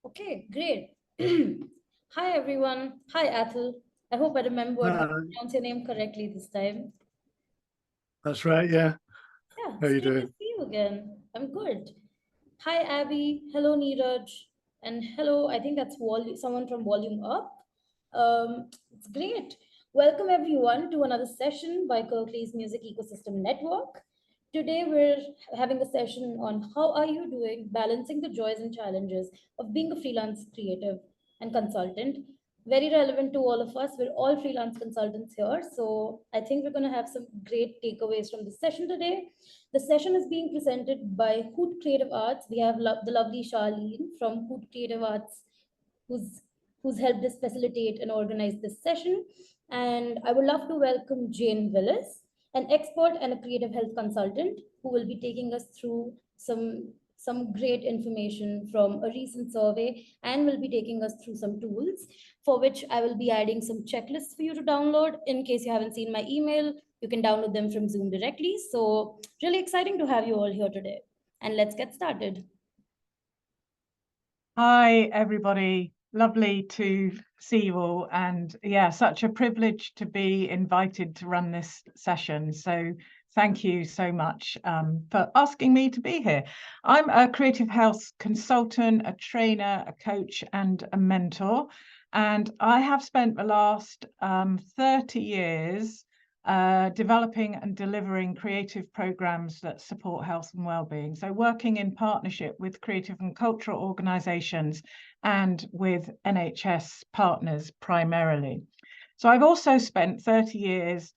Okay, great. Hi, everyone. Hi, Athel. I hope I remembered how to pronounce your name correctly this time. That's right, yeah. Yeah, How it's you great to doing? see you again. I'm good. Hi, Abby. Hello, Neeraj. And hello, I think that's someone from Volume Up. It's great. Welcome, everyone, to another session by Kirklees Music Ecosystem Network. Today, we're having a session on how are you doing balancing the joys and challenges of being a freelance creative and consultant. Very relevant to all of us. We're all freelance consultants here. So I think we're going to have some great takeaways from this session today. The session is being presented by Hoot Creative Arts. We have the lovely Charlene from Hoot Creative Arts, who's who's helped us facilitate and organize this session. And I would love to welcome Jane Willis, an expert and a creative health consultant, who will be taking us through some great information from a recent survey and will be taking us through some tools for which I will be adding some checklists for you to download. In case you haven't seen my email, you can download them from Zoom directly. So, really exciting to have you all here today. And let's get started. Hi, everybody. Lovely to see you all. And yeah, such a privilege to be invited to run this session. So thank you so much for asking me to be here. I'm a creative health consultant, a trainer, a coach, and a mentor. And I have spent the last 30 years developing and delivering creative programs that support health and well-being. So working in partnership with creative and cultural organisations and with NHS partners primarily. So I've also spent 30 years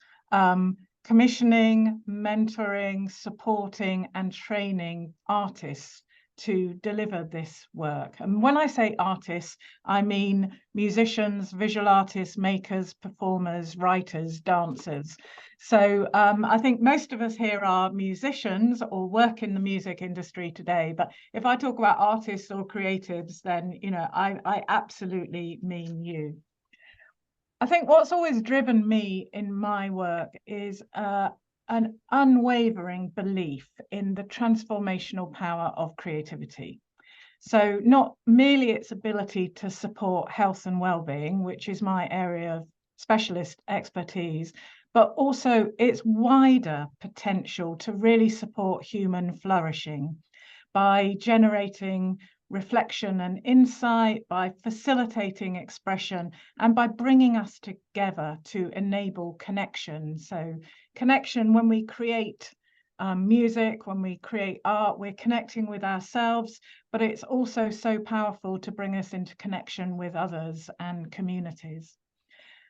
commissioning, mentoring, supporting and training artists to deliver this work. And when I say artists, I mean musicians, visual artists, makers, performers, writers, dancers. So I think most of us here are musicians or work in the music industry today. But if I talk about artists or creatives, then, you know, I absolutely mean you. I think what's always driven me in my work is an unwavering belief in the transformational power of creativity. So not merely its ability to support health and well-being, which is my area of specialist expertise, but also its wider potential to really support human flourishing by generating reflection and insight, by facilitating expression, and by bringing us together to enable connection. So connection, when we create music, when we create art, we're connecting with ourselves, but it's also so powerful to bring us into connection with others and communities.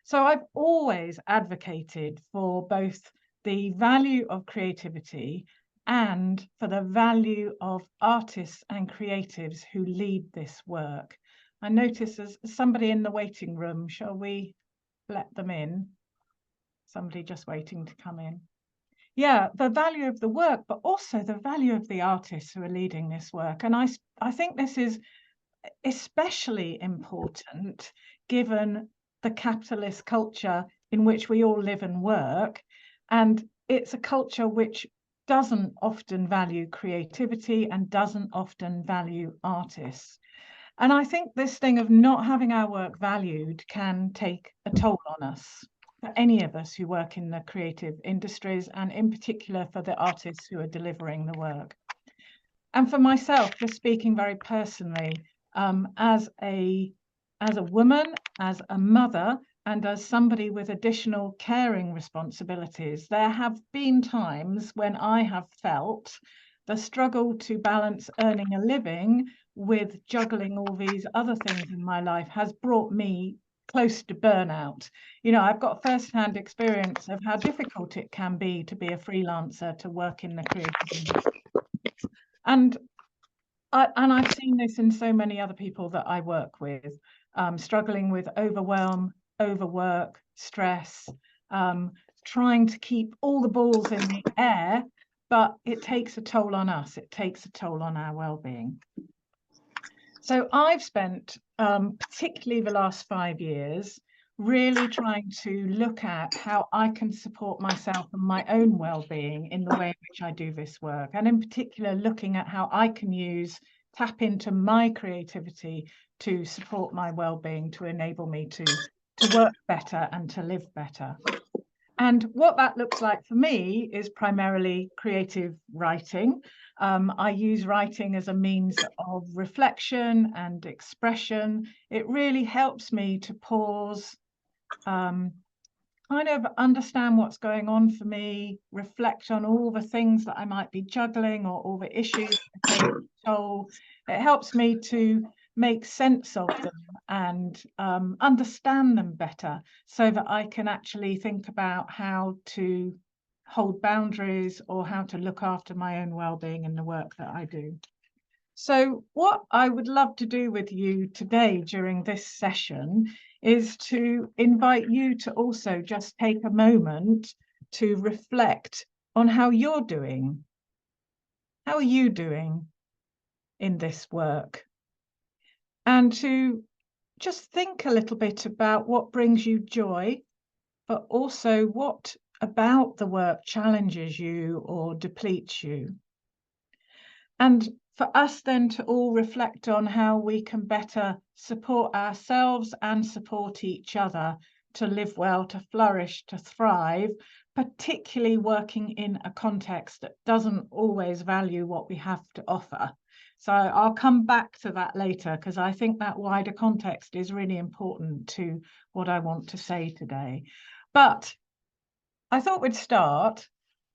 So I've always advocated for both the value of creativity and for the value of artists and creatives who lead this work. I notice there's somebody in the waiting room. Shall we let them in? Somebody just waiting to come in. Yeah, the value of the work, but also the value of the artists who are leading this work. And I think this is especially important given the capitalist culture in which we all live and work. And it's a culture which doesn't often value creativity and doesn't often value artists. And I think this thing of not having our work valued can take a toll on us, for any of us who work in the creative industries, and in particular for the artists who are delivering the work. And for myself, just speaking very personally, as a woman, as a mother, and as somebody with additional caring responsibilities, there have been times when I have felt the struggle to balance earning a living with juggling all these other things in my life has brought me close to burnout. You know, I've got first-hand experience of how difficult it can be to be a freelancer, to work in the creative industry. And I've seen this in so many other people that I work with, struggling with overwhelm, overwork, stress, trying to keep all the balls in the air, but it takes a toll on us. It takes a toll on our well-being. So I've spent particularly the last 5 years really trying to look at how I can support myself and my own well-being in the way in which I do this work, and in particular looking at how I can use tap into my creativity to support my well-being, to enable me to work better and to live better. And what that looks like for me is primarily creative writing. I use writing as a means of reflection and expression. It really helps me to pause, kind of understand what's going on for me, reflect on all the things that I might be juggling or all the issues that so it helps me to make sense of them and understand them better so that I can actually think about how to hold boundaries or how to look after my own well-being in the work that I do. So what I would love to do with you today during this session is to invite you to also just take a moment to reflect on how you're doing. How are you doing in this work? And to just think a little bit about what brings you joy, but also what about the work challenges you or depletes you. And for us then to all reflect on how we can better support ourselves and support each other to live well, to flourish, to thrive, particularly working in a context that doesn't always value what we have to offer. So I'll come back to that later because I think that wider context is really important to what I want to say today. But I thought we'd start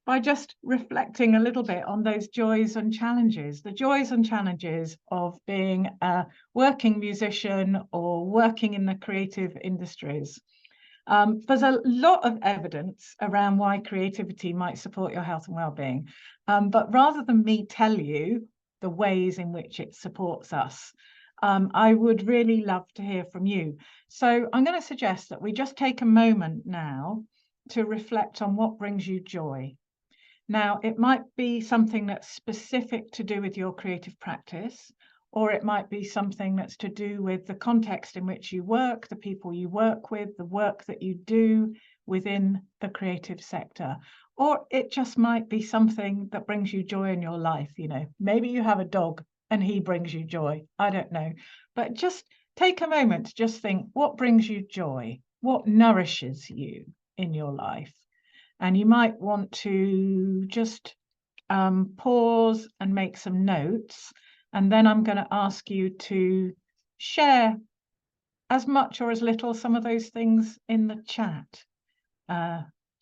by just reflecting a little bit on those joys and challenges, the joys and challenges of being a working musician or working in the creative industries. There's a lot of evidence around why creativity might support your health and well-being, but rather than me tell you the ways in which it supports us, I would really love to hear from you. So I'm going to suggest that we just take a moment now to reflect on what brings you joy. Now, it might be something that's specific to do with your creative practice, or it might be something that's to do with the context in which you work, the people you work with, the work that you do within the creative sector. Or it just might be something that brings you joy in your life. You know, maybe you have a dog and he brings you joy. I don't know. But just take a moment to just think, what brings you joy? What nourishes you in your life? And you might want to just pause and make some notes. And then I'm going to ask you to share as much or as little some of those things in the chat,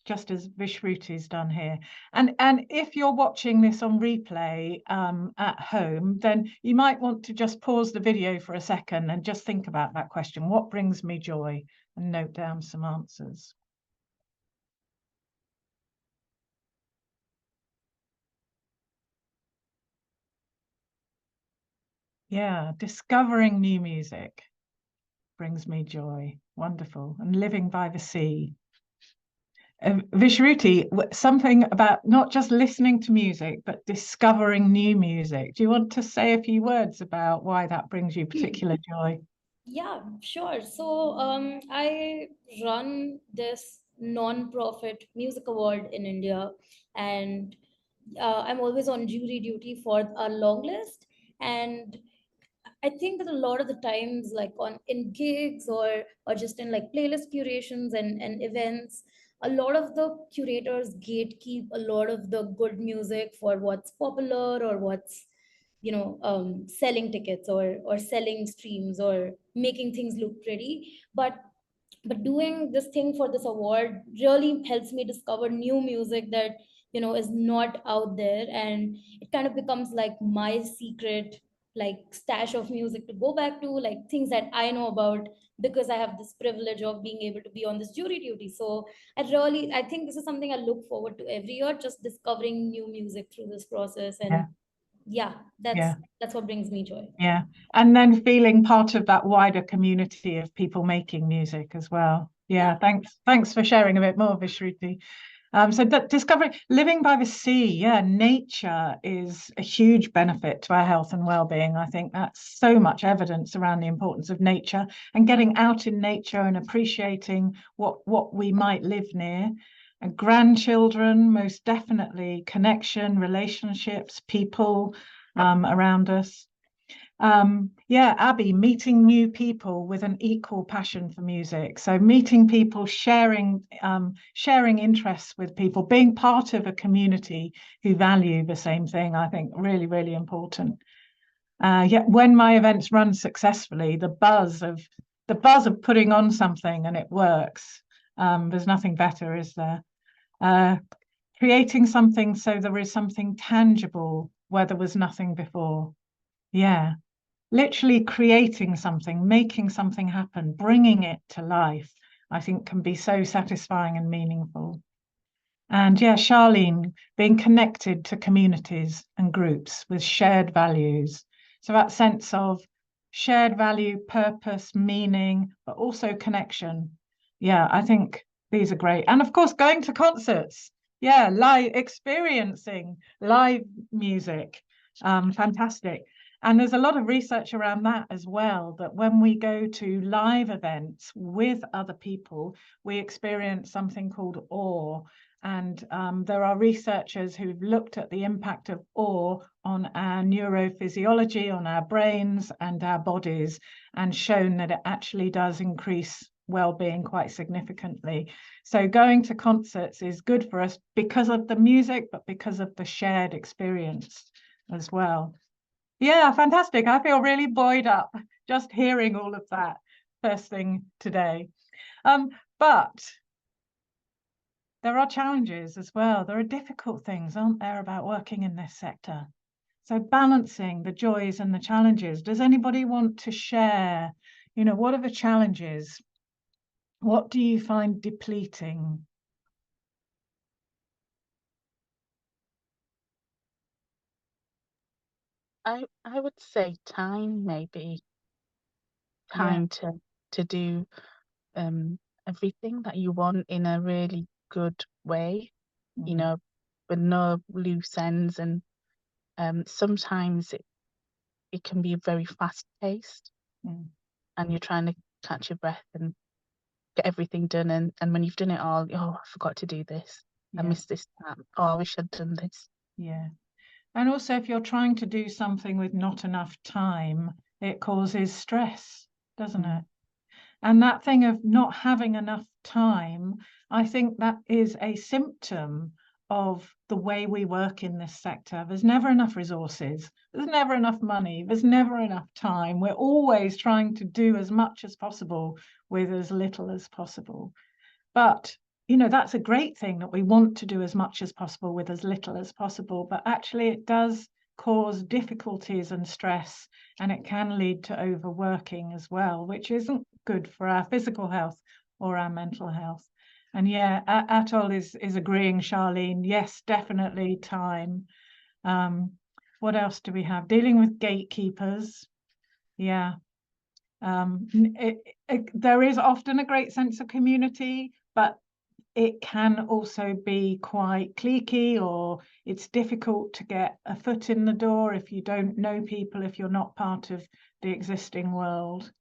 just as Vishruti's done here. And if you're watching this on replay at home, then you might want to just pause the video for a second and just think about that question. What brings me joy? And note down some answers. Yeah, discovering new music brings me joy. Wonderful. And living by the sea. Vishruti, something about not just listening to music, but discovering new music. Do you want to say a few words about why that brings you particular joy? Yeah, sure. So I run this non-profit music award in India, and I'm always on jury duty for a long list. And I think that a lot of the times, like on in gigs or just in like playlist curations and events, a lot of the curators gatekeep a lot of the good music for what's popular or what's selling tickets or selling streams or making things look pretty. But doing this thing for this award really helps me discover new music that is not out there, and it kind of becomes like my secret like stash of music to go back to, like things that I know about because I have this privilege of being able to be on this jury duty. So I think this is something I look forward to every year, just discovering new music through this process. And yeah, that's what brings me joy. Yeah, and then feeling part of that wider community of people making music as well. Yeah. Thanks for sharing a bit more, Vishruti. So that discovering, living by the sea, yeah, nature is a huge benefit to our health and well-being. I think that's so much evidence around the importance of nature and getting out in nature and appreciating what we might live near. And grandchildren, most definitely, connection, relationships, people around us. Yeah, Abby, meeting new people with an equal passion for music. So meeting people, sharing interests with people, being part of a community who value the same thing, I think really, really important. Yeah, when my events run successfully, the buzz of putting on something and it works. There's nothing better, is there? Creating something so there is something tangible where there was nothing before. Yeah. Literally creating something, making something happen, bringing it to life, I think can be so satisfying and meaningful. And yeah, Charlene, being connected to communities and groups with shared values. So that sense of shared value, purpose, meaning, but also connection. Yeah, I think these are great. And of course, going to concerts. Yeah, experiencing live music. Fantastic. And there's a lot of research around that as well, that when we go to live events with other people, we experience something called awe. And there are researchers who've looked at the impact of awe on our neurophysiology, on our brains and our bodies, and shown that it actually does increase well-being quite significantly. So going to concerts is good for us because of the music, but because of the shared experience as well. Yeah, fantastic. I feel really buoyed up just hearing all of that first thing today. But there are challenges as well. There are difficult things, aren't there, about working in this sector? So balancing the joys and the challenges. Does anybody want to share, what are the challenges? What do you find depleting? I would say time, maybe time to do everything that you want in a really good way, with no loose ends. And sometimes it can be very fast paced, and you're trying to catch your breath and get everything done. And when you've done it all, I forgot to do this. I missed this time. Oh, I wish I'd done this. Yeah. And also, if you're trying to do something with not enough time, it causes stress, doesn't it? And that thing of not having enough time, I think that is a symptom of the way we work in this sector. There's never enough resources. There's never enough money. There's never enough time. We're always trying to do as much as possible with as little as possible. But that's a great thing, that we want to do as much as possible with as little as possible, but actually it does cause difficulties and stress, and it can lead to overworking as well, which isn't good for our physical health or our mental health. And yeah, Atol is agreeing, Charlene. Yes, definitely time. What else do we have? Dealing with gatekeepers. Yeah. There is often a great sense of community, but it can also be quite cliquey, or it's difficult to get a foot in the door if you don't know people, if you're not part of the existing world.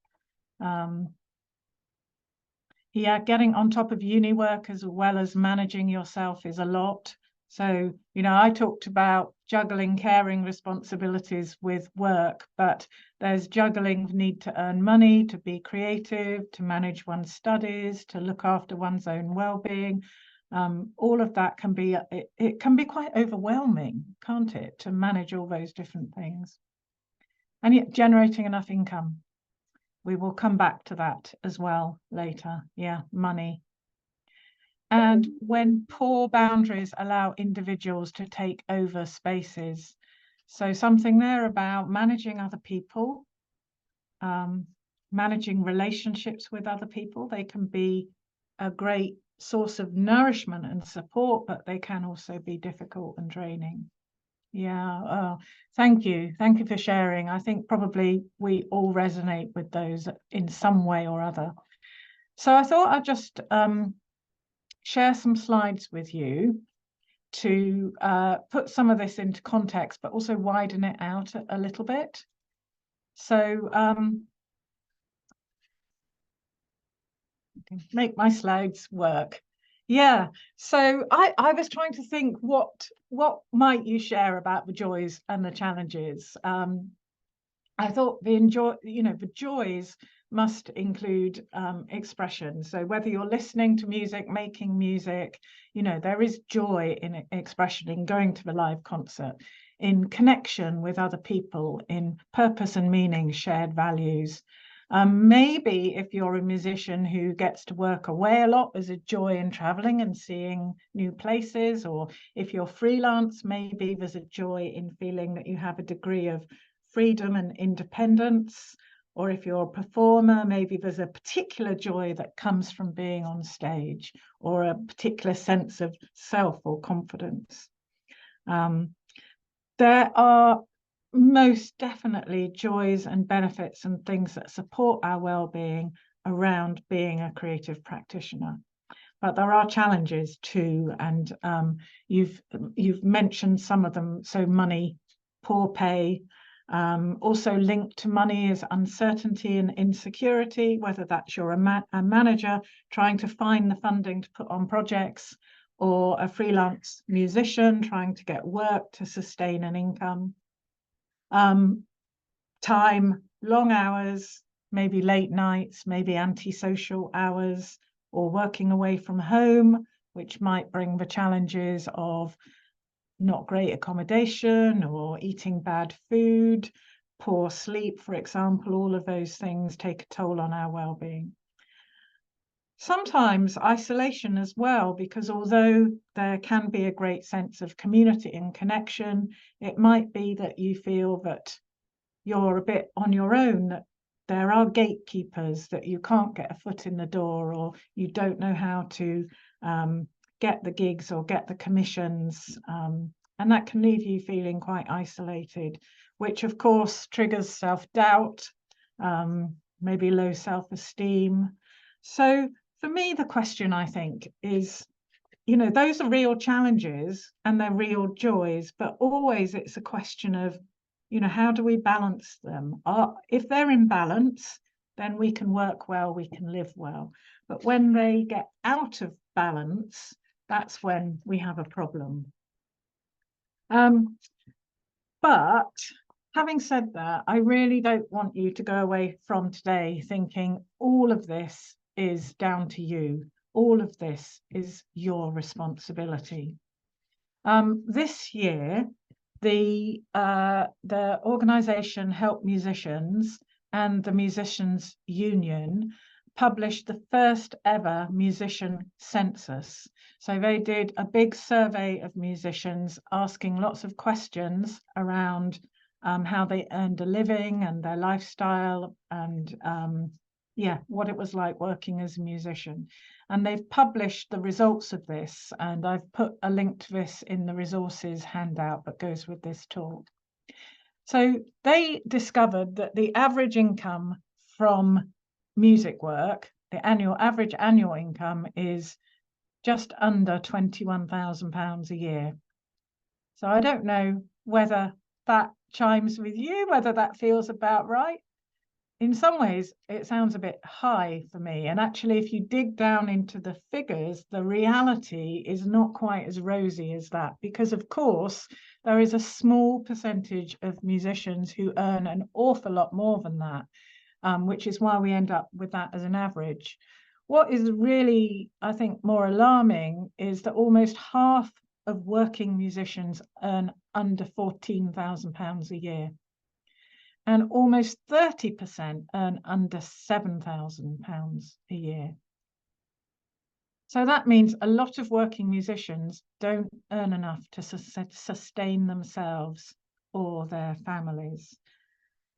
Yeah, getting on top of uni work as well as managing yourself is a lot. So, I talked about juggling caring responsibilities with work, but there's juggling the need to earn money, to be creative, to manage one's studies, to look after one's own well-being. All of that can be, it can be quite overwhelming, can't it, to manage all those different things. And yet generating enough income. We will come back to that as well later. Yeah, money. And when poor boundaries allow individuals to take over spaces. So something there about managing other people, managing relationships with other people. They can be a great source of nourishment and support, but they can also be difficult and draining. Yeah, thank you. Thank you for sharing. I think probably we all resonate with those in some way or other. So I thought I'd just share some slides with you to put some of this into context, but also widen it out a little bit. So make my slides work. Yeah, so I was trying to think what might you share about the joys and the challenges. I thought the joys must include expression. So whether you're listening to music, making music, there is joy in expression, in going to a live concert, in connection with other people, in purpose and meaning, shared values. Maybe if you're a musician who gets to work away a lot, there's a joy in traveling and seeing new places. Or if you're freelance, maybe there's a joy in feeling that you have a degree of freedom and independence. Or if you're a performer, maybe there's a particular joy that comes from being on stage, or a particular sense of self or confidence. There are most definitely joys and benefits and things that support our well-being around being a creative practitioner. But there are challenges too, and you've mentioned some of them. So money, poor pay, also linked to money is uncertainty and insecurity, whether that's you're a manager trying to find the funding to put on projects, or a freelance musician trying to get work to sustain an income. Time, long hours, maybe late nights, maybe antisocial hours, or working away from home, which might bring the challenges of not great accommodation or eating bad food, poor sleep, for example. All of those things take a toll on our well-being. Sometimes isolation as well, because although there can be a great sense of community and connection, it might be that you feel that you're a bit on your own, that there are gatekeepers, that you can't get a foot in the door, or you don't know how to get the gigs or get the commissions. And that can leave you feeling quite isolated, which of course triggers self-doubt, maybe low self-esteem. So for me, the question, I think, is, those are real challenges and they're real joys, but always it's a question of, how do we balance them? If they're in balance, then we can work well, we can live well. But when they get out of balance, that's when we have a problem. But having said that, I really don't want you to go away from today thinking all of this is down to you. All of this is your responsibility. This year, the organisation Help Musicians and the Musicians Union published the first ever musician census. So they did a big survey of musicians, asking lots of questions around how they earned a living and their lifestyle, and what it was like working as a musician. And they've published the results of this, and I've put a link to this in the resources handout that goes with this talk. So they discovered that the average income from music work, the average annual income, is just under £21,000 a year. So I don't know whether that chimes with you, whether that feels about right. In some ways, it sounds a bit high for me. And actually, if you dig down into the figures, the reality is not quite as rosy as that, because of course, there is a small percentage of musicians who earn an awful lot more than that, which is why we end up with that as an average. What is really, I think, more alarming is that almost half of working musicians earn under £14,000 a year. And almost 30% earn under £7,000 a year. So that means a lot of working musicians don't earn enough to sustain themselves or their families.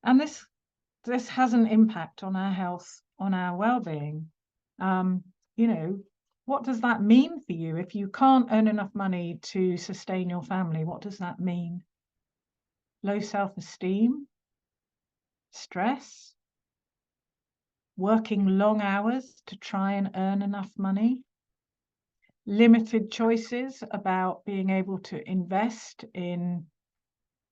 And this has an impact on our health, on our well-being. What does that mean for you? If you can't earn enough money to sustain your family, what does that mean? Low self-esteem? Stress, working long hours to try and earn enough money, limited choices about being able to invest in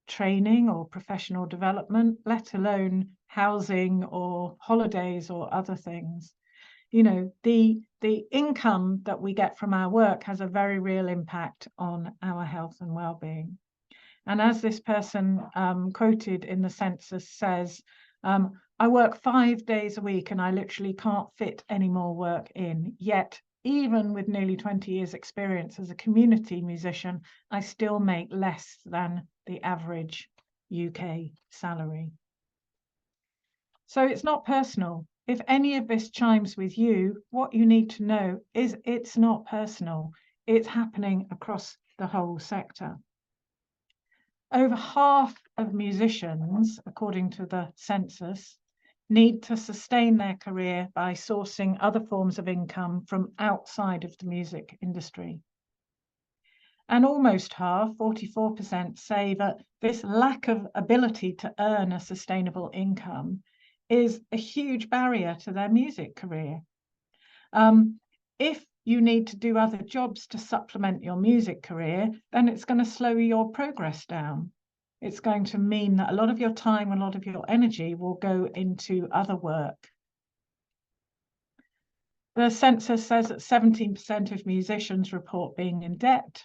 training or professional development, let alone housing or holidays or other things. The income that we get from our work has a very real impact on our health and well-being. And as this person quoted in the census says, I work 5 days a week and I literally can't fit any more work in. Yet, even with nearly 20 years experience as a community musician, I still make less than the average UK salary. So it's not personal. If any of this chimes with you, what you need to know is it's not personal. It's happening across the whole sector. Over half of musicians, according to the census, need to sustain their career by sourcing other forms of income from outside of the music industry. And almost half, 44%, say that this lack of ability to earn a sustainable income is a huge barrier to their music career. If you need to do other jobs to supplement your music career, then it's going to slow your progress down. It's going to mean that a lot of your time, a lot of your energy will go into other work. The census says that 17% of musicians report being in debt,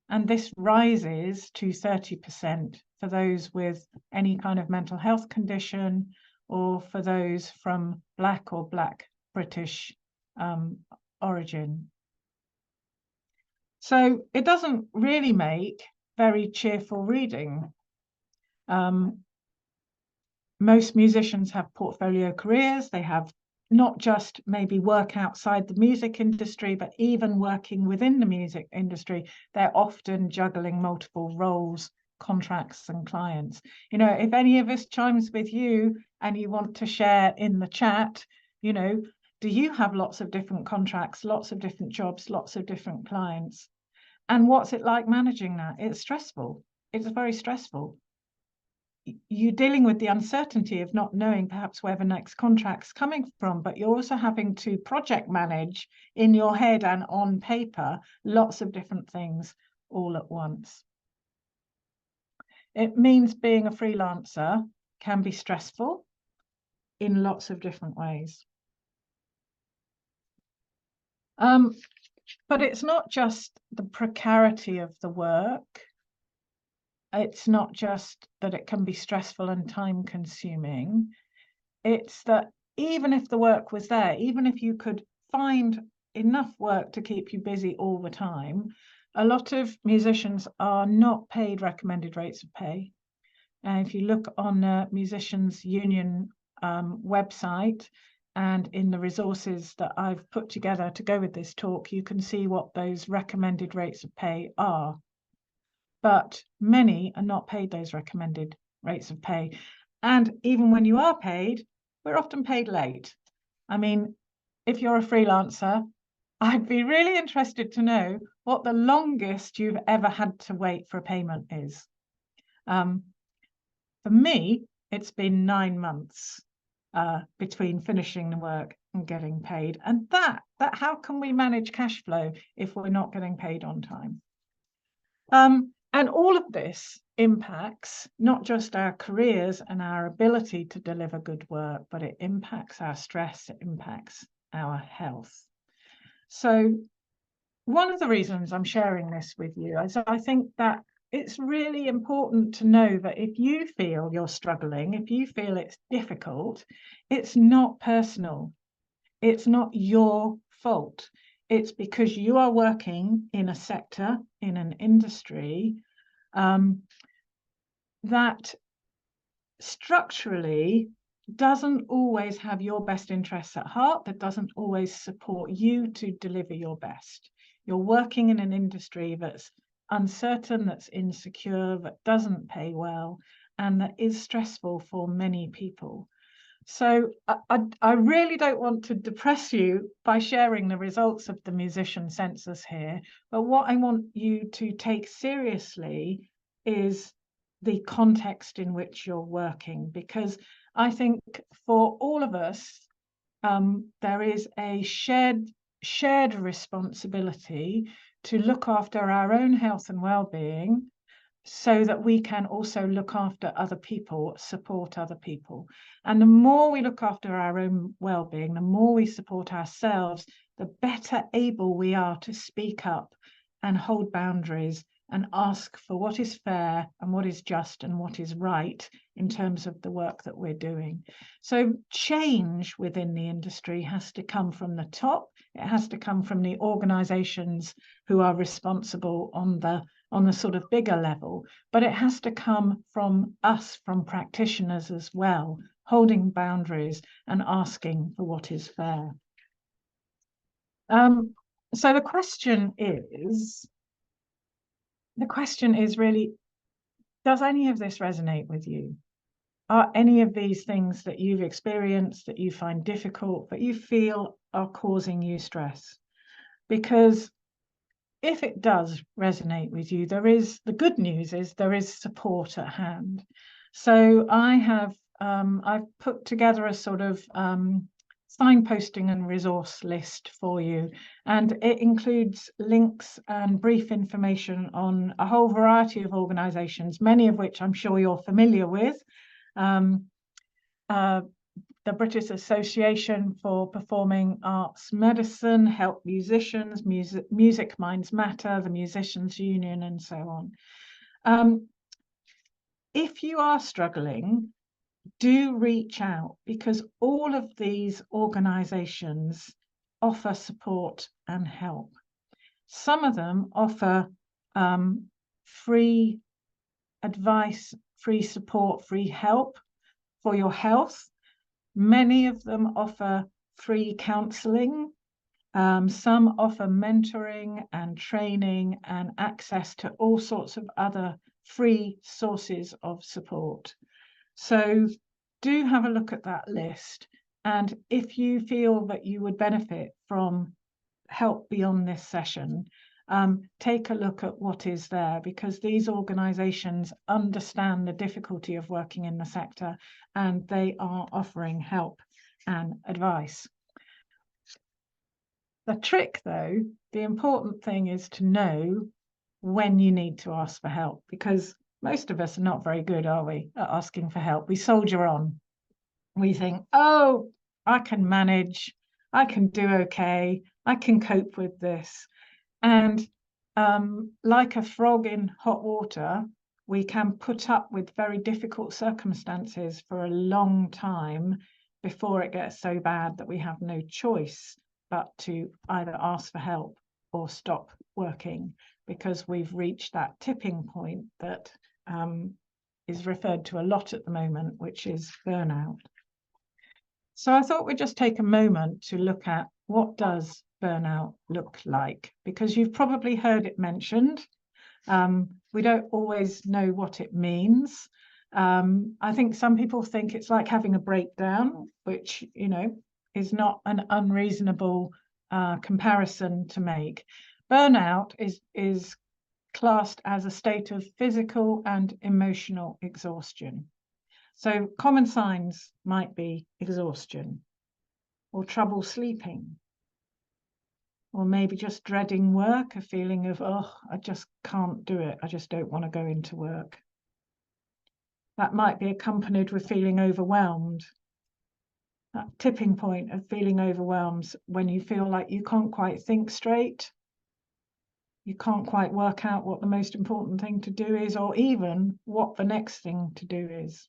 and this rises to 30% for those with any kind of mental health condition or for those from Black or Black British origin. So it doesn't really make very cheerful reading. Most musicians have portfolio careers. They have not just maybe work outside the music industry, but even working within the music industry. They're often juggling multiple roles, contracts and clients. You know, if any of this chimes with you and you want to share in the chat, you know, do you have lots of different contracts, lots of different jobs, lots of different clients? And what's it like managing that? It's stressful. It's very stressful. You're dealing with the uncertainty of not knowing perhaps where the next contract's coming from, but you're also having to project manage in your head and on paper lots of different things all at once. It means being a freelancer can be stressful in lots of different ways. But it's not just the precarity of the work. It's not just that it can be stressful and time consuming. It's that even if the work was there, even if you could find enough work to keep you busy all the time, a lot of musicians are not paid recommended rates of pay. And if you look on the Musicians Union website and in the resources that I've put together to go with this talk, you can see what those recommended rates of pay are. But many are not paid those recommended rates of pay. And even when you are paid, we're often paid late. I mean, if you're a freelancer, I'd be really interested to know what the longest you've ever had to wait for a payment is. For me, it's been 9 months between finishing the work and getting paid. And that how can we manage cash flow if we're not getting paid on time? And all of this impacts not just our careers and our ability to deliver good work, but it impacts our stress, it impacts our health. So one of the reasons I'm sharing this with you is I think that it's really important to know that if you feel you're struggling, if you feel it's difficult, it's not personal. It's not your fault. It's because you are working in a sector, in an industry that structurally doesn't always have your best interests at heart, that doesn't always support you to deliver your best. You're working in an industry that's uncertain, that's insecure, that doesn't pay well, and that is stressful for many people. So I really don't want to depress you by sharing the results of the musician census here, but what I want you to take seriously is the context in which you're working, because I think for all of us, there is a shared responsibility to look after our own health and well-being so that we can also look after other people, support other people. And the more we look after our own well-being, the more we support ourselves, the better able we are to speak up and hold boundaries and ask for what is fair and what is just and what is right in terms of the work that we're doing. So change within the industry has to come from the top. It has to come from the organisations who are responsible on the sort of bigger level, but it has to come from us, from practitioners as well, holding boundaries and asking for what is fair. So the question is really, does any of this resonate with you? Are any of these things that you've experienced, that you find difficult, that you feel are causing you stress? Because if it does resonate with you, the good news is there is support at hand. So I've put together a sort of signposting and resource list for you, and it includes links and brief information on a whole variety of organisations, many of which I'm sure you're familiar with. The British Association for Performing Arts Medicine, Help Musicians, Music Minds Matter, the Musicians Union, and so on. If you are struggling, do reach out, because all of these organisations offer support and help. Some of them offer free advice, free support, free help for your health. Many of them offer free counselling. Some offer mentoring and training and access to all sorts of other free sources of support. So do have a look at that list. And if you feel that you would benefit from help beyond this session, take a look at what is there, because these organisations understand the difficulty of working in the sector and they are offering help and advice. The trick, though, the important thing is to know when you need to ask for help, because most of us are not very good, are we, at asking for help? We soldier on. We think, oh, I can manage, I can do okay, I can cope with this. And like a frog in hot water, we can put up with very difficult circumstances for a long time before it gets so bad that we have no choice but to either ask for help or stop working, because we've reached that tipping point that is referred to a lot at the moment, which is burnout. So I thought we'd just take a moment to look at what does burnout look like, because you've probably heard it mentioned. We don't always know what it means. I think some people think it's like having a breakdown, which, you know, is not an unreasonable comparison to make. Burnout is classed as a state of physical and emotional exhaustion. So common signs might be exhaustion, or trouble sleeping, or maybe just dreading work, a feeling of, oh, I just can't do it, I just don't want to go into work. That might be accompanied with feeling overwhelmed. That tipping point of feeling overwhelmed, when you feel like you can't quite think straight, you can't quite work out what the most important thing to do is, or even what the next thing to do is.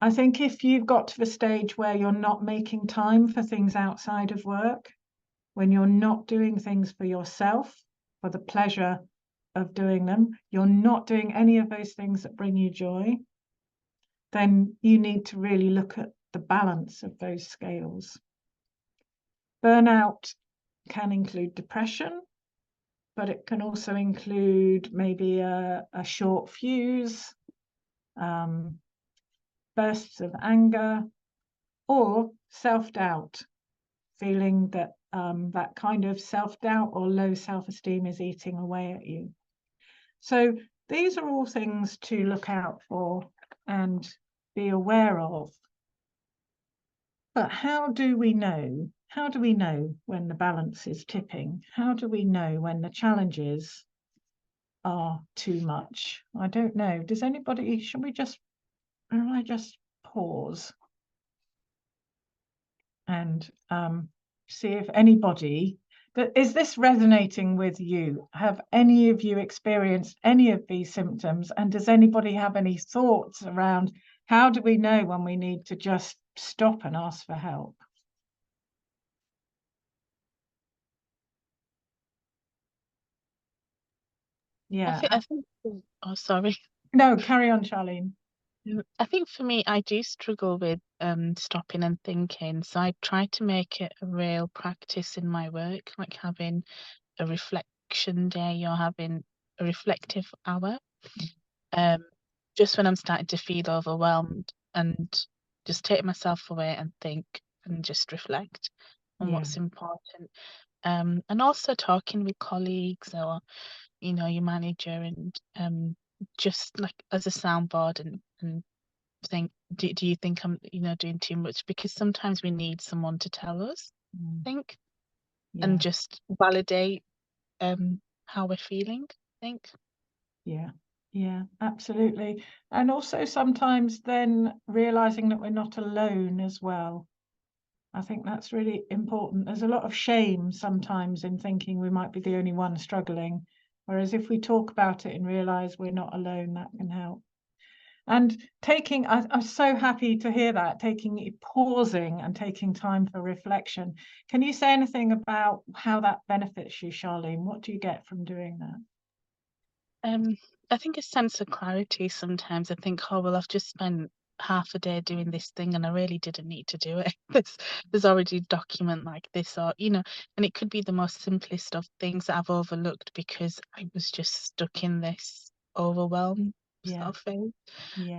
I think if you've got to the stage where you're not making time for things outside of work, when you're not doing things for yourself, for the pleasure of doing them, you're not doing any of those things that bring you joy, then you need to really look at the balance of those scales. Burnout can include depression, but it can also include maybe a short fuse, bursts of anger, or self-doubt, feeling that that kind of self-doubt or low self-esteem is eating away at you. So these are all things to look out for and be aware of. But how do we know? How do we know when the balance is tipping? How do we know when the challenges are too much? I don't know. Does anybody, should I just pause and see if anybody But is this resonating with you? Have any of you experienced any of these symptoms? And does anybody have any thoughts around how do we know when we need to just stop and ask for help? Yeah. I think, oh, sorry. No, carry on, Charlene. I think for me, I do struggle with stopping and thinking. So I try to make it a real practice in my work, like having a reflection day or having a reflective hour. Just when I'm starting to feel overwhelmed, and just take myself away and think and just reflect on Yeah. what's important. And also talking with colleagues or, your manager, and just like as a soundboard, and think, do you think I'm, doing too much? Because sometimes we need someone to tell us, I think, Yeah. and just validate how we're feeling, I think. Yeah, absolutely. And also sometimes then realizing that we're not alone as well. I think that's really important. There's a lot of shame sometimes in thinking we might be the only one struggling, whereas if we talk about it and realize we're not alone, that can help. And I'm so happy to hear that, pausing and taking time for reflection. Can you say anything about how that benefits you, Charlene? What do you get from doing that? I think a sense of clarity sometimes. I think, oh, well, I've just spent half a day doing this thing and I really didn't need to do it. There's already a document like this, or, and it could be the most simplest of things that I've overlooked because I was just stuck in this overwhelm sort of phase.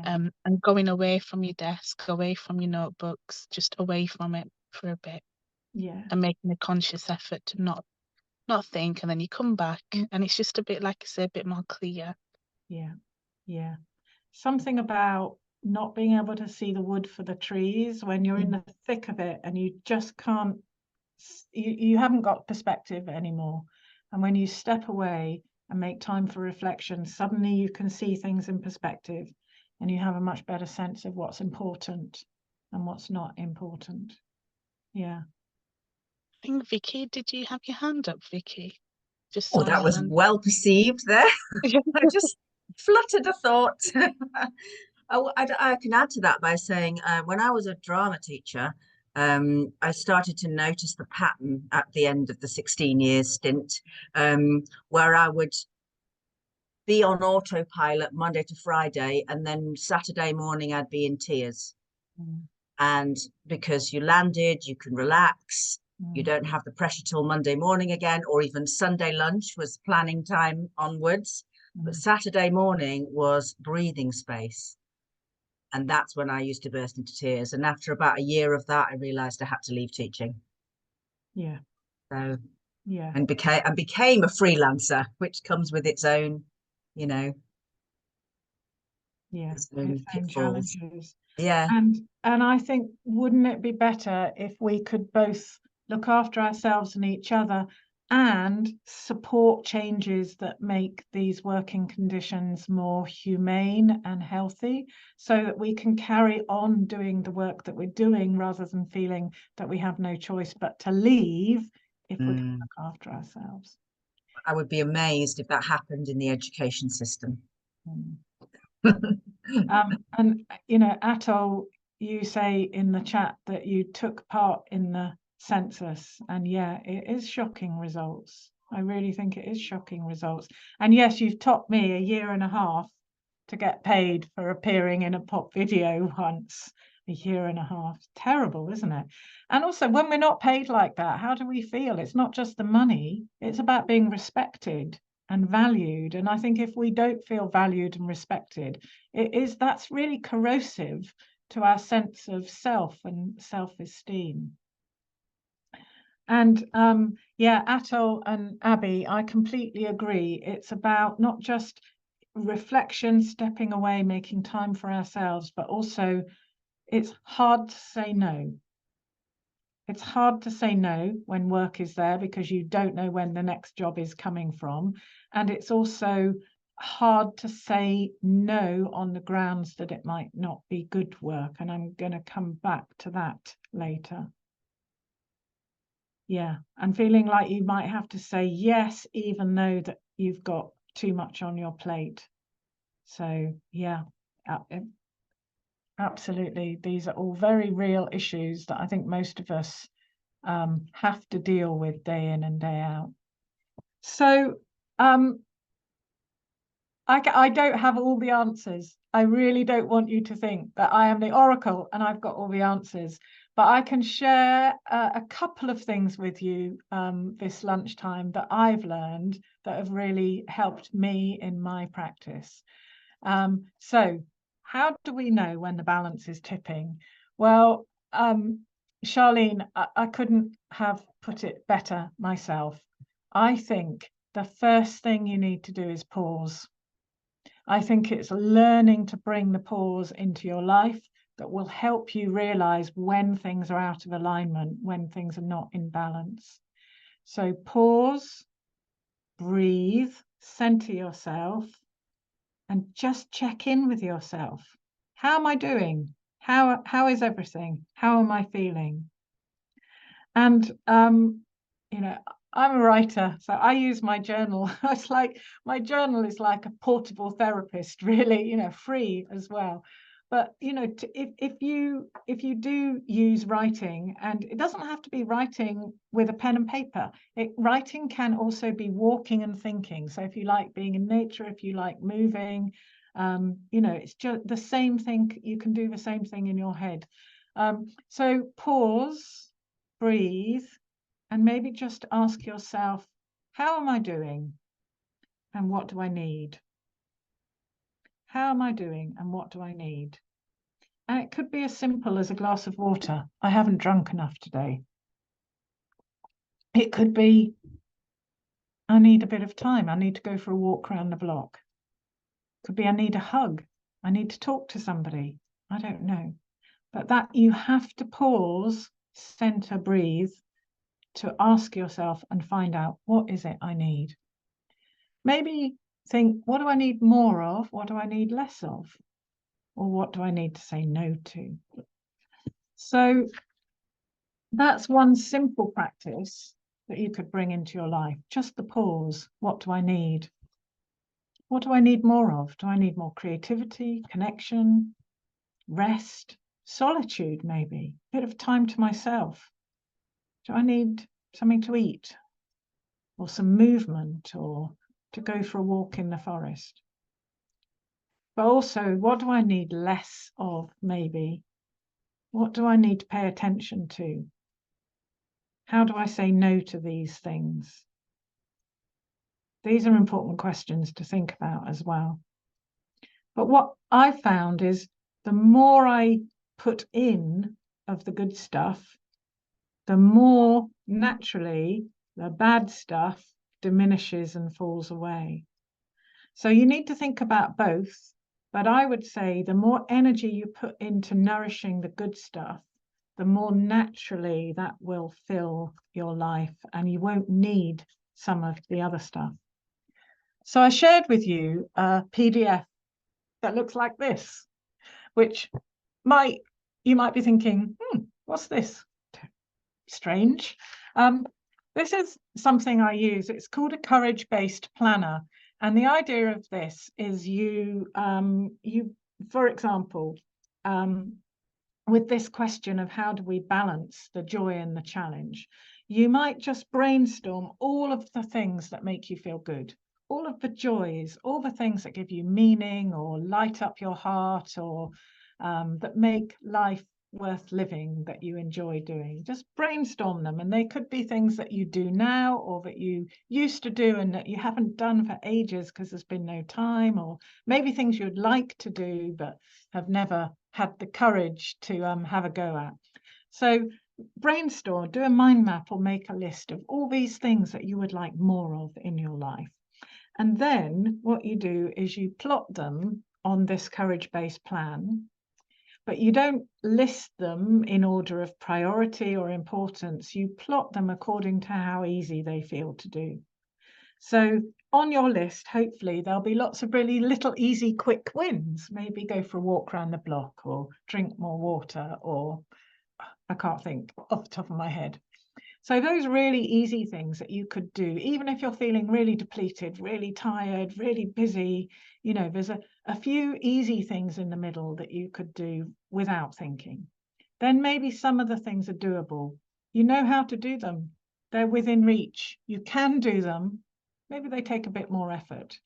And going away from your desk, away from your notebooks, just away from it for a bit. And making a conscious effort to not think, and then you come back and it's just a bit, like I say, a bit more clear. Yeah. Something about not being able to see the wood for the trees when you're in the thick of it and you just can't, you haven't got perspective anymore. And when you step away and make time for reflection, suddenly you can see things in perspective and you have a much better sense of what's important and what's not important. Yeah. I think, Vicky, did you have your hand up, Vicky? Just Oh, that was well perceived there. I just fluttered a thought. I can add to that by saying when I was a drama teacher, I started to notice the pattern at the end of the 16 years stint, where I would be on autopilot Monday to Friday, and then Saturday morning I'd be in tears. And because you landed, you can relax. You don't have the pressure till Monday morning again, or even Sunday lunch was planning time onwards. But Saturday morning was breathing space. And that's when I used to burst into tears. And after about a year of that, I realized I had to leave teaching. So and became a freelancer, which comes with its own, its own pitfalls. Challenges. Yeah. And I think, wouldn't it be better if we could both look after ourselves and each other and support changes that make these working conditions more humane and healthy, so that we can carry on doing the work that we're doing rather than feeling that we have no choice but to leave if we can look after ourselves. I would be amazed if that happened in the education system. And Atol, you say in the chat that you took part in the census, and it is shocking results. I really think it is shocking results. And yes, you've topped me 1.5 years to get paid for appearing in a pop video once. 1.5 years. Terrible, isn't it? And also, when we're not paid like that, how do we feel? It's not just the money, it's about being respected and valued. And I think if we don't feel valued and respected, that's really corrosive to our sense of self and self-esteem. And Atol and Abby, I completely agree. It's about not just reflection, stepping away, making time for ourselves, but also it's hard to say no. It's hard to say no when work is there because you don't know when the next job is coming from. And it's also hard to say no on the grounds that it might not be good work. And I'm going to come back to that later. Yeah, and feeling like you might have to say yes, even though that you've got too much on your plate. So yeah, absolutely. These are all very real issues that I think most of us have to deal with day in and day out. So I don't have all the answers. I really don't want you to think that I am the oracle and I've got all the answers, but I can share a couple of things with you this lunchtime that I've learned that have really helped me in my practice. So how do we know when the balance is tipping? Well, Charlene, I couldn't have put it better myself. I think the first thing you need to do is pause. I think it's learning to bring the pause into your life that will help you realize when things are out of alignment, when things are not in balance. So pause, breathe, center yourself, and just check in with yourself. How am I doing? How is everything? How am I feeling? And you know, I'm a writer, so I use my journal. It's like my journal is like a portable therapist, really, you know, free as well. But you know, if you do use writing, and it doesn't have to be writing with a pen and paper. Writing can also be walking and thinking. So if you like being in nature, if you like moving, you know, it's just the same thing. You can do the same thing in your head. So pause, breathe, and maybe just ask yourself, how am I doing? And what do I need? How am I doing? And what do I need? And it could be as simple as a glass of water. I haven't drunk enough today. It could be, I need a bit of time. I need to go for a walk around the block. It could be, I need a hug. I need to talk to somebody. I don't know. But that you have to pause, center, breathe, to ask yourself and find out, what is it I need? Maybe think, what do I need more of? What do I need less of? Or what do I need to say no to? So that's one simple practice that you could bring into your life. Just the pause. What do I need? What do I need more of? Do I need more creativity, connection, rest, solitude, maybe a bit of time to myself? Do I need something to eat, or some movement, or to go for a walk in the forest? But also, what do I need less of, maybe? What do I need to pay attention to? How do I say no to these things? These are important questions to think about as well. But what I found is the more I put in of the good stuff, the more naturally the bad stuff diminishes and falls away. So you need to think about both, but I would say the more energy you put into nourishing the good stuff, the more naturally that will fill your life and you won't need some of the other stuff. So I shared with you a PDF that looks like this, which you might be thinking, what's this? Strange. This is something I use. It's called a courage-based planner. And the idea of this is you, for example, with this question of how do we balance the joy and the challenge, you might just brainstorm all of the things that make you feel good, all of the joys, all the things that give you meaning or light up your heart, or that make life worth living, that you enjoy doing. Just brainstorm them, and they could be things that you do now or that you used to do and that you haven't done for ages because there's been no time, or maybe things you'd like to do but have never had the courage to have a go at. So brainstorm, do a mind map, or make a list of all these things that you would like more of in your life. And then what you do is you plot them on this courage-based plan, but you don't list them in order of priority or importance. You plot them according to how easy they feel to do. So on your list, hopefully there'll be lots of really little easy quick wins. Maybe go for a walk around the block, or drink more water, or I can't think off the top of my head. So those really easy things that you could do, even if you're feeling really depleted, really tired, really busy, you know, there's a few easy things in the middle that you could do without thinking. Then maybe some of the things are doable. You know how to do them. They're within reach. You can do them. Maybe they take a bit more effort.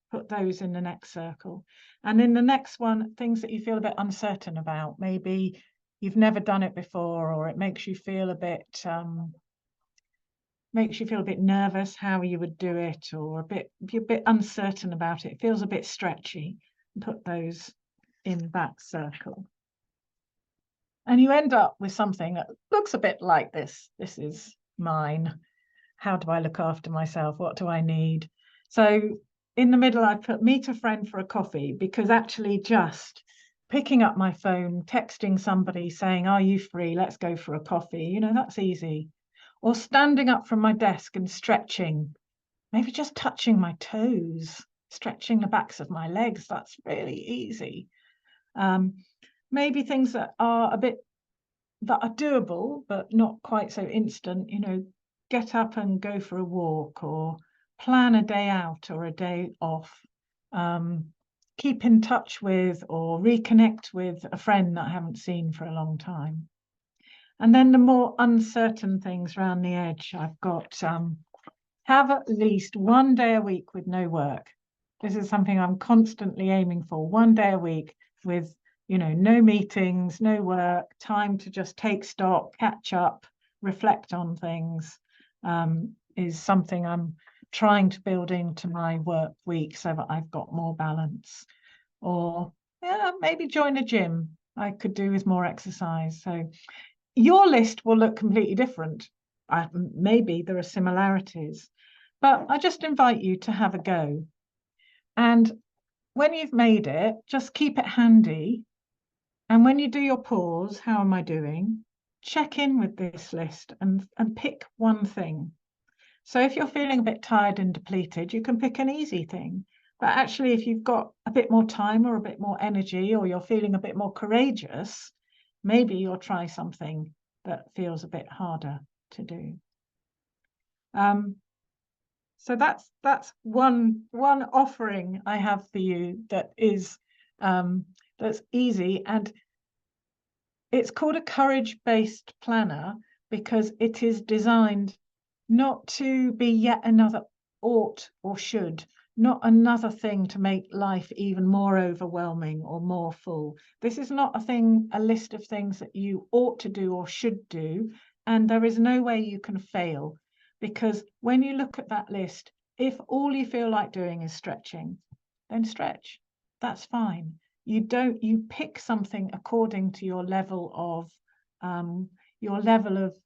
Put those in the next circle. And in the next one, things that you feel a bit uncertain about. Maybe you've never done it before, or it makes you feel a bit nervous how you would do it, or you're a bit uncertain about it. It feels a bit stretchy. Put those in that circle. And you end up with something that looks a bit like this. This is mine. How do I look after myself? What do I need? So in the middle, I put meet a friend for a coffee, because actually just picking up my phone, texting somebody saying, are you free? Let's go for a coffee. You know, that's easy. Or standing up from my desk and stretching, maybe just touching my toes, stretching the backs of my legs. That's really easy. Maybe things that are doable, but not quite so instant, you know, get up and go for a walk, or plan a day out or a day off, keep in touch with or reconnect with a friend that I haven't seen for a long time. And then the more uncertain things around the edge, I've got have at least one day a week with no work. This is something I'm constantly aiming for, one day a week with, you know, no meetings, no work, time to just take stock, catch up, reflect on things, is something I'm trying to build into my work week so that I've got more balance. Or yeah, maybe join a gym. I could do with more exercise. So your list will look completely different. Maybe there are similarities, but I just invite you to have a go. And when you've made it, just keep it handy. And when you do your pause, how am I doing? Check in with this list and pick one thing. So if you're feeling a bit tired and depleted, you can pick an easy thing. But actually, if you've got a bit more time or a bit more energy, or you're feeling a bit more courageous, maybe you'll try something that feels a bit harder to do. So that's one offering I have for you that is that's easy, and it's called a courage-based planner because it is designed not to be yet another ought or should, not another thing to make life even more overwhelming or more full. This is not a list of things that you ought to do or should do, and there is no way you can fail, because when you look at that list, if all you feel like doing is stretching, then stretch. That's fine. You pick something according to your level of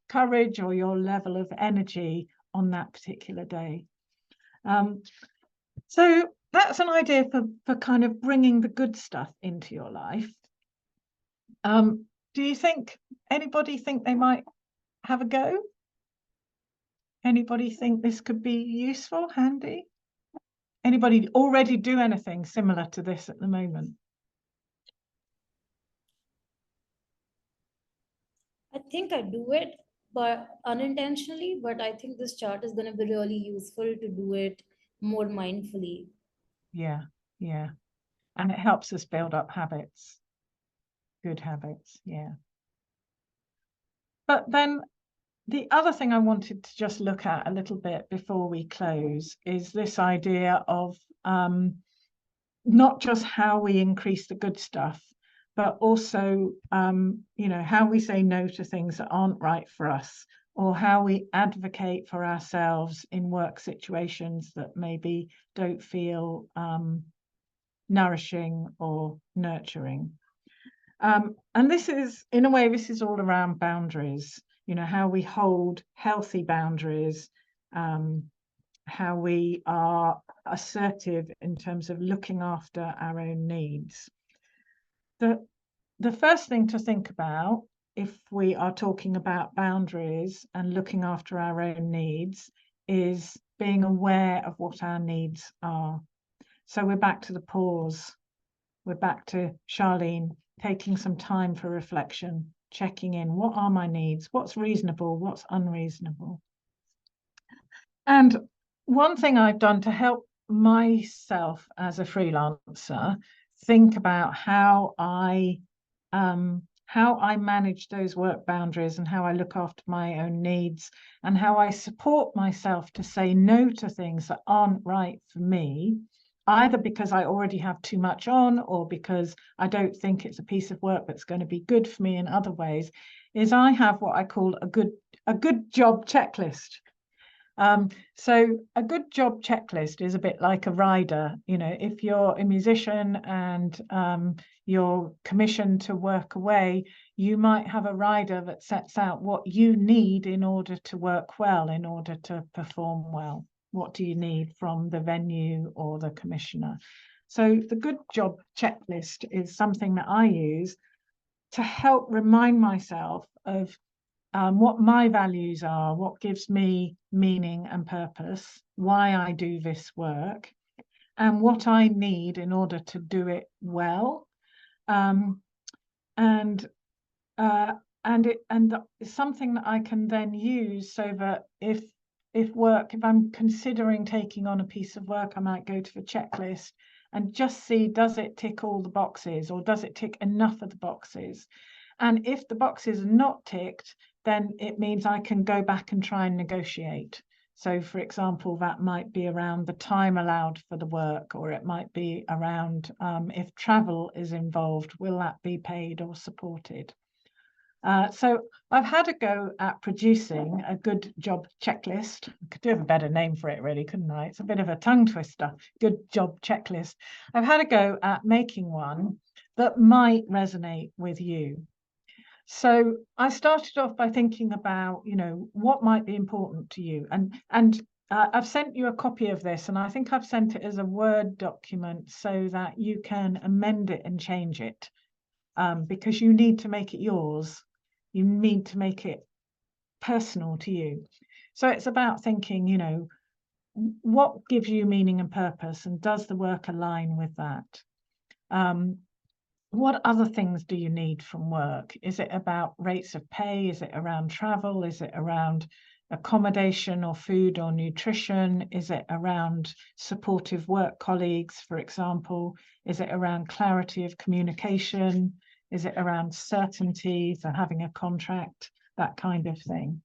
courage or your level of energy on that particular day. So that's an idea for kind of bringing the good stuff into your life. Do you think anybody think they might have a go? Anybody think this could be useful, handy? Anybody already do anything similar to this at the moment? I think I do it, but unintentionally, but I think this chart is going to be really useful to do it more mindfully. Yeah. And it helps us build up habits, good habits, yeah. But then the other thing I wanted to just look at a little bit before we close is this idea of not just how we increase the good stuff, but also, you know, how we say no to things that aren't right for us, or how we advocate for ourselves in work situations that maybe don't feel nourishing or nurturing. And this is, in a way, this is all around boundaries, you know, how we hold healthy boundaries, how we are assertive in terms of looking after our own needs. The first thing to think about if we are talking about boundaries and looking after our own needs is being aware of what our needs are. So we're back to the pause. We're back to Charlene taking some time for reflection, checking in. What are my needs? What's reasonable? What's unreasonable? And one thing I've done to help myself as a freelancer think about how I manage those work boundaries and how I look after my own needs and how I support myself to say no to things that aren't right for me, either because I already have too much on or because I don't think it's a piece of work that's going to be good for me in other ways, is I have what I call a good job checklist. So a good job checklist is a bit like a rider. You know, if you're a musician and you're commissioned to work away, you might have a rider that sets out what you need in order to work well, in order to perform well. What do you need from the venue or the commissioner? So the good job checklist is something that I use to help remind myself of what my values are, what gives me meaning and purpose, why I do this work, and what I need in order to do it well. And it's something that I can then use so that if I'm considering taking on a piece of work, I might go to the checklist and just see, does it tick all the boxes or does it tick enough of the boxes? And if the boxes are not ticked, then it means I can go back and try and negotiate. So, for example, that might be around the time allowed for the work, or it might be around if travel is involved, will that be paid or supported? So I've had a go at producing a good job checklist. I could do have a better name for it, really, couldn't I? It's a bit of a tongue twister, good job checklist. I've had a go at making one that might resonate with you. So I started off by thinking about, you know, what might be important to you. And I've sent you a copy of this, and I think I've sent it as a Word document so that you can amend it and change it, because you need to make it yours. You need to make it personal to you. So it's about thinking, you know, what gives you meaning and purpose, and does the work align with that? What other things do you need from work? Is it about rates of pay? Is it around travel? Is it around accommodation or food or nutrition? Is it around supportive work colleagues, for example? Is it around clarity of communication? Is it around certainty, so having a contract, that kind of thing?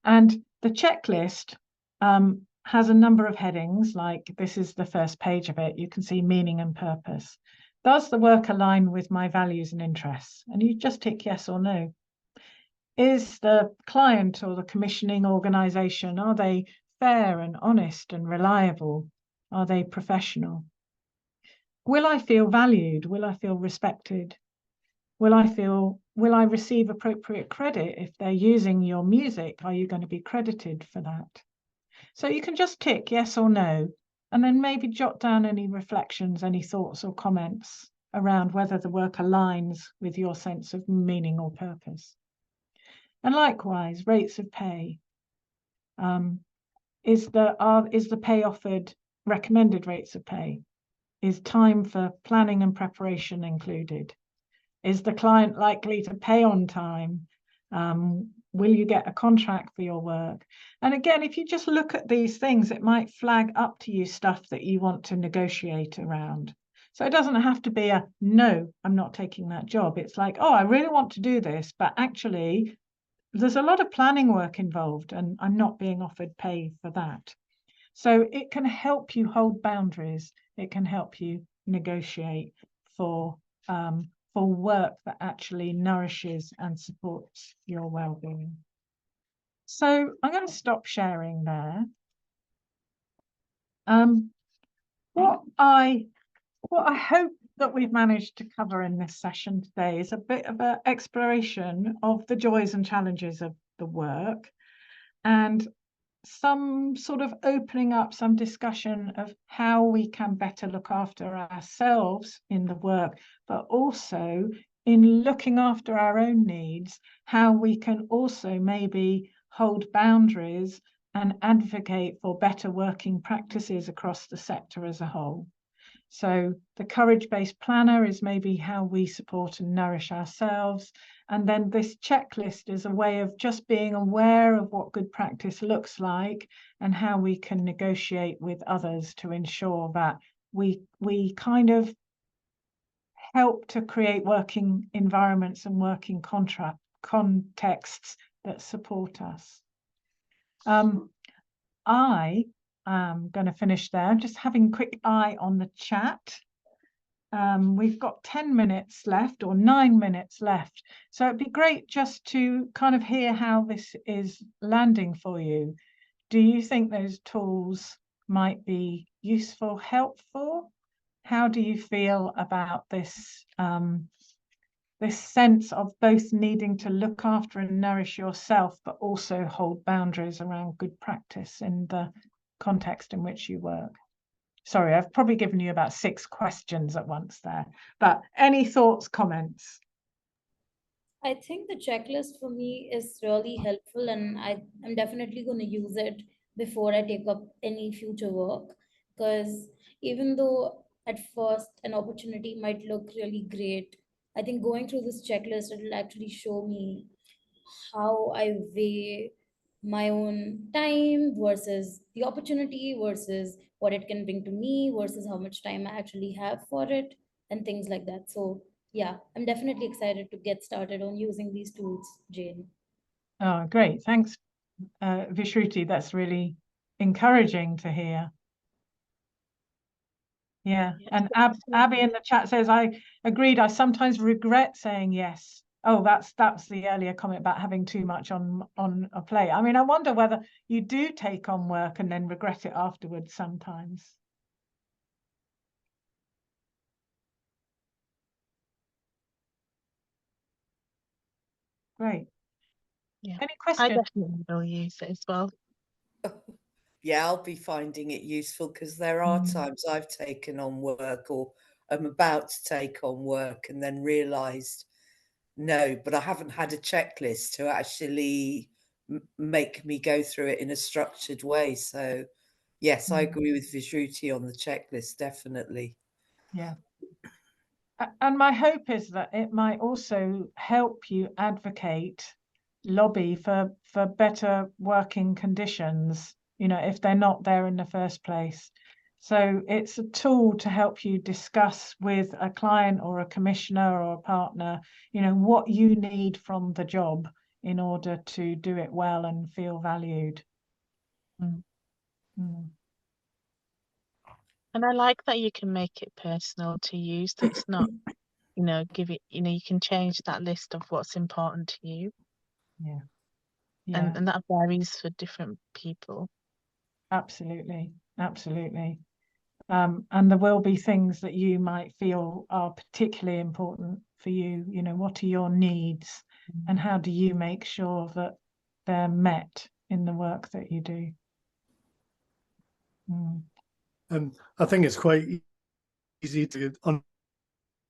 And the checklist has a number of headings, like this is the first page of it. You can see meaning and purpose. Does the work align with my values and interests? And you just tick yes or no. Is the client or the commissioning organisation, are they fair and honest and reliable? Are they professional? Will I feel valued? Will I feel respected? Will I receive appropriate credit if they're using your music? Are you going to be credited for that? So you can just tick yes or no, and then maybe jot down any reflections, any thoughts or comments around whether the work aligns with your sense of meaning or purpose. And likewise, rates of pay. Is the pay offered recommended rates of pay? Is time for planning and preparation included? Is the client likely to pay on time? Will you get a contract for your work? And again, if you just look at these things, it might flag up to you stuff that you want to negotiate around. So it doesn't have to be a, no, I'm not taking that job. It's like, oh, I really want to do this, but actually there's a lot of planning work involved and I'm not being offered pay for that. So it can help you hold boundaries. It can help you negotiate for work that actually nourishes and supports your well-being. So I'm going to stop sharing there. What I hope that we've managed to cover in this session today is a bit of an exploration of the joys and challenges of the work, and some sort of opening up some discussion of how we can better look after ourselves in the work, but also in looking after our own needs, how we can also maybe hold boundaries and advocate for better working practices across the sector as a whole. So the courage-based planner is maybe how we support and nourish ourselves. And then this checklist is a way of just being aware of what good practice looks like and how we can negotiate with others to ensure that we kind of help to create working environments and working contexts that support us. I am going to finish there. Just having a quick eye on the chat. We've got 10 minutes left or 9 minutes left. So it'd be great just to kind of hear how this is landing for you. Do you think those tools might be useful, helpful? How do you feel about this, this sense of both needing to look after and nourish yourself, but also hold boundaries around good practice in the context in which you work? Sorry, I've probably given you about 6 questions at once there, but any thoughts, comments? I think the checklist for me is really helpful, and I'm definitely going to use it before I take up any future work. Because even though at first an opportunity might look really great, I think going through this checklist, it will actually show me how I weigh my own time versus the opportunity versus what it can bring to me versus how much time I actually have for it and things like that. So yeah, I'm definitely excited to get started on using these tools, Jane. Oh, great. Thanks, Vishruti. That's really encouraging to hear. Yeah, and Abby in the chat says, I agreed. I sometimes regret saying yes. Oh, that's the earlier comment about having too much on a plate. I mean, I wonder whether you do take on work and then regret it afterwards sometimes. Great. Yeah. Any I questions? definitely will use it as well. Yeah, I'll be finding it useful because there are times I've taken on work or I'm about to take on work and then realised, no, but I haven't had a checklist to actually make me go through it in a structured way. So yes, I agree with Vishruti on the checklist, definitely. Yeah. And my hope is that it might also help you advocate, lobby for better working conditions, you know, if they're not there in the first place. So it's a tool to help you discuss with a client or a commissioner or a partner, you know, what you need from the job in order to do it well and feel valued. And I like that you can make it personal to you, so it's not, you know, you can change that list of what's important to you. Yeah. And that varies for different people. Absolutely. Absolutely. And there will be things that you might feel are particularly important for you. You know, what are your needs and how do you make sure that they're met in the work that you do? And I think it's quite easy to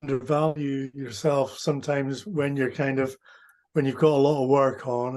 undervalue yourself sometimes when you've got a lot of work on